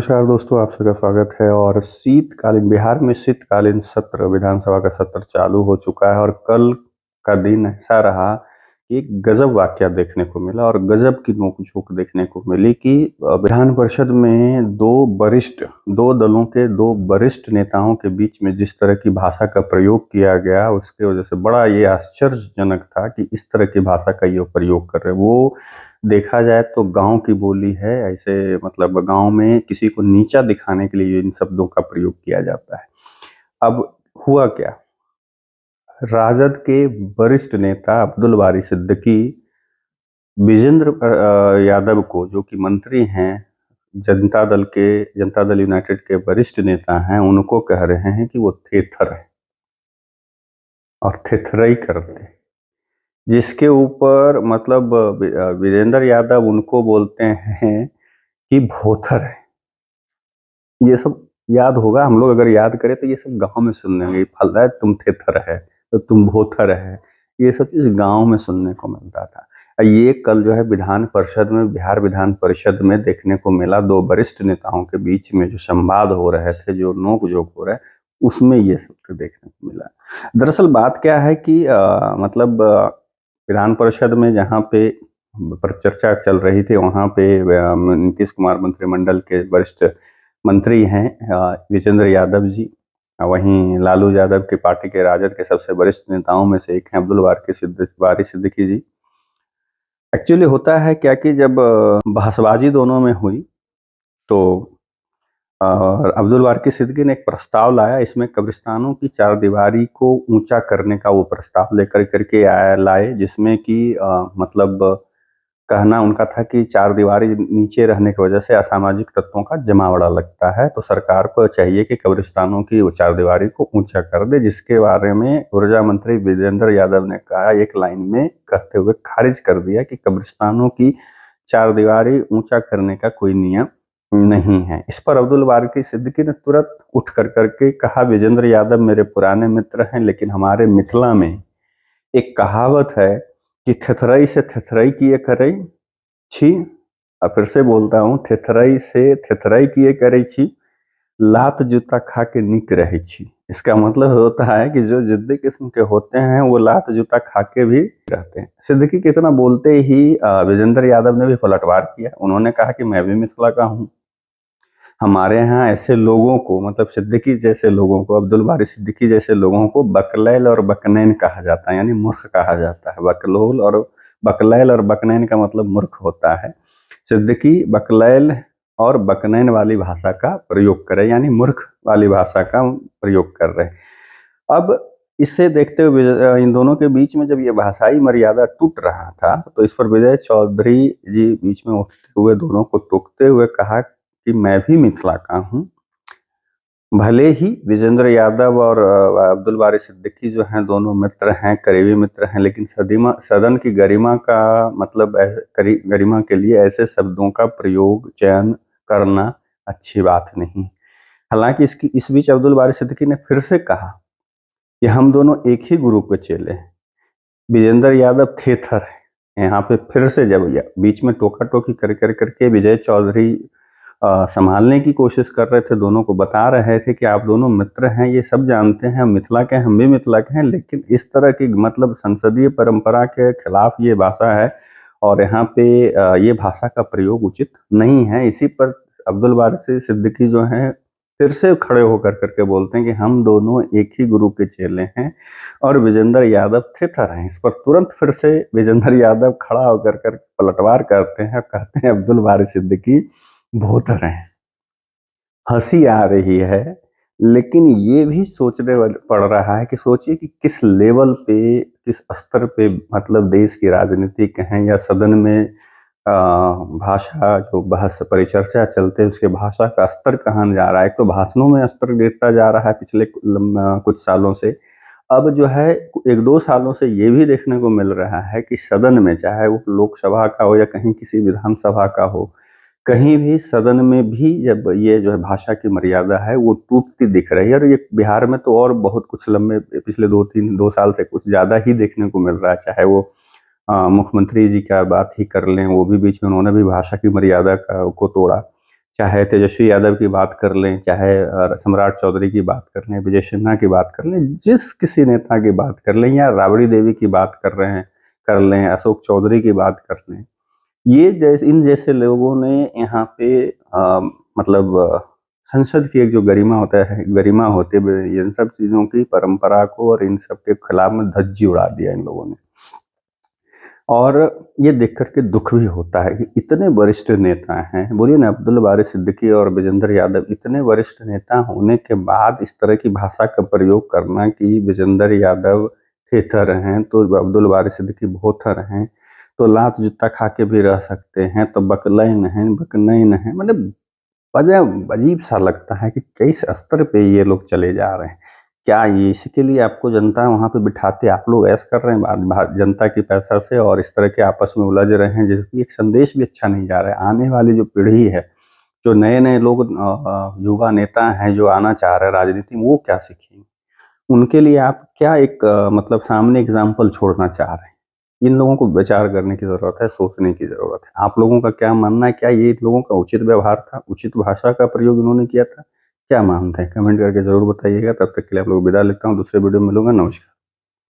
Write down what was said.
नमस्कार दोस्तों, आप सबका स्वागत है। और शीतकालीन बिहार में शीतकालीन सत्र विधानसभा का सत्र चालू हो चुका है और कल का दिन ऐसा रहा कि एक गजब वाकया देखने को मिला और गजब की नोक-झोंक देखने को मिली कि विधान परिषद में दो दलों के दो वरिष्ठ नेताओं के बीच में जिस तरह की भाषा का प्रयोग किया गया, उसकी वजह से बड़ा ये आश्चर्यजनक था कि इस तरह की भाषा का ये प्रयोग कर रहे हैं। वो देखा जाए तो गाँव की बोली है, ऐसे मतलब गाँव में किसी को नीचा दिखाने के लिए इन शब्दों का प्रयोग किया जाता है। अब हुआ क्या? राजद के वरिष्ठ नेता अब्दुल बारी सिद्दीकी यादव को, जो कि मंत्री हैं, जनता दल यूनाइटेड के वरिष्ठ नेता हैं, उनको कह रहे हैं कि वो थेथर है और थेथरई करते हैं। जिसके ऊपर मतलब विजेंद्र यादव उनको बोलते हैं कि भोथर है। ये सब याद होगा, हम लोग अगर याद करें तो ये सब गाँव में सुनने में फल तुम थेथर है, तो तुम भोथर है, ये सब चीज़ गाँव में सुनने को मिलता था। ये कल जो है बिहार विधान परिषद में देखने को मिला। दो वरिष्ठ नेताओं के बीच में जो संवाद हो रहे थे, जो नोक-झोंक हो रहा है, उसमें ये सब तो देखने को मिला। दरअसल बात क्या है कि विधान परिषद में जहाँ पे पर चर्चा चल रही थी, वहाँ पे नीतीश कुमार मंत्रिमंडल के वरिष्ठ मंत्री हैं विजेंद्र यादव जी। वहीं लालू यादव की पार्टी के राजद के सबसे वरिष्ठ नेताओं में से एक हैं अब्दुल बारी सिद्दीकी जी। एक्चुअली होता है क्या कि जब बहसबाजी दोनों में हुई तो अब्दुल बारी सिद्दीकी ने एक प्रस्ताव लाया। इसमें कब्रिस्तानों की चारदीवारी को ऊंचा करने का वो प्रस्ताव लेकर करके लाए, जिसमें कि मतलब कहना उनका था कि चारदीवारी नीचे रहने की वजह से असामाजिक तत्वों का जमावड़ा लगता है, तो सरकार को चाहिए कि कब्रिस्तानों की वो चारदीवारी को ऊंचा कर दे, जिसके बारे में ऊर्जा मंत्री विजेंद्र यादव ने कहा, एक लाइन में कहते हुए खारिज कर दिया कि कब्रिस्तानों की चारदीवारी ऊंचा करने का कोई नियम नहीं है। इस पर अब्दुल बारी सिद्दीकी ने तुरंत उठ करके कहा, विजेंद्र यादव मेरे पुराने मित्र हैं, लेकिन हमारे मिथिला में एक कहावत है कि थेथरई से थेथरई किए करई छी। अब फिर से बोलता हूँ, थेथरई से थेथरई किए करई छी, लात जूता खा के निक रहे छी। इसका मतलब होता है कि जो जिद्दी किस्म के होते हैं वो लात जूता खा के भी रहते हैं। सिद्दीकी के इतना बोलते ही विजेंद्र यादव ने भी पलटवार किया। उन्होंने कहा कि मैं भी मिथिला का हूँ, हमारे यहाँ ऐसे लोगों को, मतलब सिद्दीकी जैसे लोगों को, अब्दुल बारी सिद्दीकी जैसे लोगों को बकलैल और बकनैन कहा जाता है, यानी मूर्ख कहा जाता है। बकलैल और बकनैन का मतलब मूर्ख होता है। सिद्दीकी बकलैल और बकनैन वाली भाषा का प्रयोग करे, यानी मूर्ख वाली भाषा का प्रयोग कर रहे हैं। अब इसे देखते हुए इन दोनों के बीच में जब ये भाषाई मर्यादा टूट रहा था, तो इस पर विजय चौधरी जी बीच में उठते हुए दोनों को टोकते हुए कहा कि मैं भी मिथिला का हूँ। भले ही विजेंद्र यादव और अब्दुल बारी सिद्दीकी जो हैं दोनों मित्र हैं, करीबी मित्र हैं, लेकिन सदन की गरिमा का मतलब गरिमा के लिए ऐसे शब्दों का प्रयोग चयन करना अच्छी बात नहीं। हालांकि इस बीच अब्दुल बारी सिद्दीकी ने फिर से कहा कि हम दोनों एक ही गुरु के चेले हैं। विजेंद्र यादव थेथर है। यहाँ पे फिर से जब बीच में टोका टोकी करके विजय चौधरी संभालने की कोशिश कर रहे थे, दोनों को बता रहे थे कि आप दोनों मित्र हैं, ये सब जानते हैं, मिथिला के, हम भी मिथिला के हैं, लेकिन इस तरह की मतलब संसदीय परंपरा के खिलाफ ये भाषा है और यहाँ पे ये भाषा का प्रयोग उचित नहीं है। इसी पर अब्दुल बारी सिद्दीकी जो हैं फिर से खड़े होकर करके बोलते हैं कि हम दोनों एक ही गुरु के चेले हैं और विजेंद्र यादव थेथर हैं। इस पर तुरंत फिर से विजेंद्र यादव खड़ा होकर पलटवार करते हैं, कहते हैं अब्दुल बारी सिद्दीकी भोथर हैं। हंसी आ रही है, लेकिन ये भी सोचने पड़ रहा है कि सोचिए कि किस लेवल पे, किस स्तर पे मतलब देश की राजनीति कहें या सदन में भाषा जो बहस परिचर्चा चलते हैं उसके भाषा का स्तर कहाँ जा रहा है। एक तो भाषणों में स्तर गिरता जा रहा है पिछले कुछ सालों से। अब जो है 1-2 सालों से ये भी देखने को मिल रहा है कि सदन में, चाहे वो लोकसभा का हो या कहीं किसी विधानसभा का हो, कहीं भी सदन में भी जब ये जो है भाषा की मर्यादा है वो टूटती दिख रही है। और ये बिहार में तो और बहुत कुछ लंबे पिछले 2 साल से कुछ ज़्यादा ही देखने को मिल रहा है। चाहे वो मुख्यमंत्री जी का बात ही कर लें, वो भी बीच में उन्होंने भी भाषा की मर्यादा को तोड़ा। चाहे तेजस्वी यादव की बात कर लें, चाहे सम्राट चौधरी की बात कर लें, विजय सिन्हा की बात कर लें, जिस किसी नेता की बात कर लें, या राबड़ी देवी की बात कर रहे हैं कर लें, अशोक चौधरी की बात कर लें, ये जैसे इन जैसे लोगों ने यहाँ पे मतलब संसद की एक जो गरिमा होता है, गरिमा होती है, इन सब चीज़ों की परंपरा को और इन सब के खिलाफ में धज्जी उड़ा दिया इन लोगों ने। और ये देख कर के दुःख भी होता है कि इतने वरिष्ठ नेता हैं, बोलिए ना, अब्दुल बारी सिद्दीकी और विजेंद्र यादव इतने वरिष्ठ नेता होने के बाद इस तरह की भाषा का प्रयोग करना कि विजेंद्र यादव थेथर हैं, तो अब्दुल बारी सिद्दीकी भोथर हैं, तो लात जूता खा के भी रह सकते हैं, तो बकलैन हैं, बकनैन हैं, मतलब अजीब-सा लगता है कि किस स्तर पे ये लोग चले जा रहे हैं। क्या ये इसके लिए आपको जनता वहाँ पे बिठाते आप लोग ऐश कर रहे हैं जनता के पैसा से और इस तरह के आपस में उलझ रहे हैं, जिसकी एक संदेश भी अच्छा नहीं जा रहा है। आने वाली जो पीढ़ी है, जो नए-नए लोग युवा नेता हैं जो आना चाह रहे हैं राजनीति में, वो क्या सीखेंगे? उनके लिए आप क्या एक मतलब सामने एग्ज़ाम्पल छोड़ना चाह रहे हैं? इन लोगों को विचार करने की ज़रूरत है, सोचने की ज़रूरत है। आप लोगों का क्या मानना है? क्या ये इन लोगों का उचित व्यवहार था? उचित भाषा का प्रयोग इन्होंने किया था? क्या मानते हैं? कमेंट करके ज़रूर बताइएगा। तब तक के लिए आप लोग विदा लेता हूँ, दूसरे वीडियो में मिलूँगा। नमस्कार।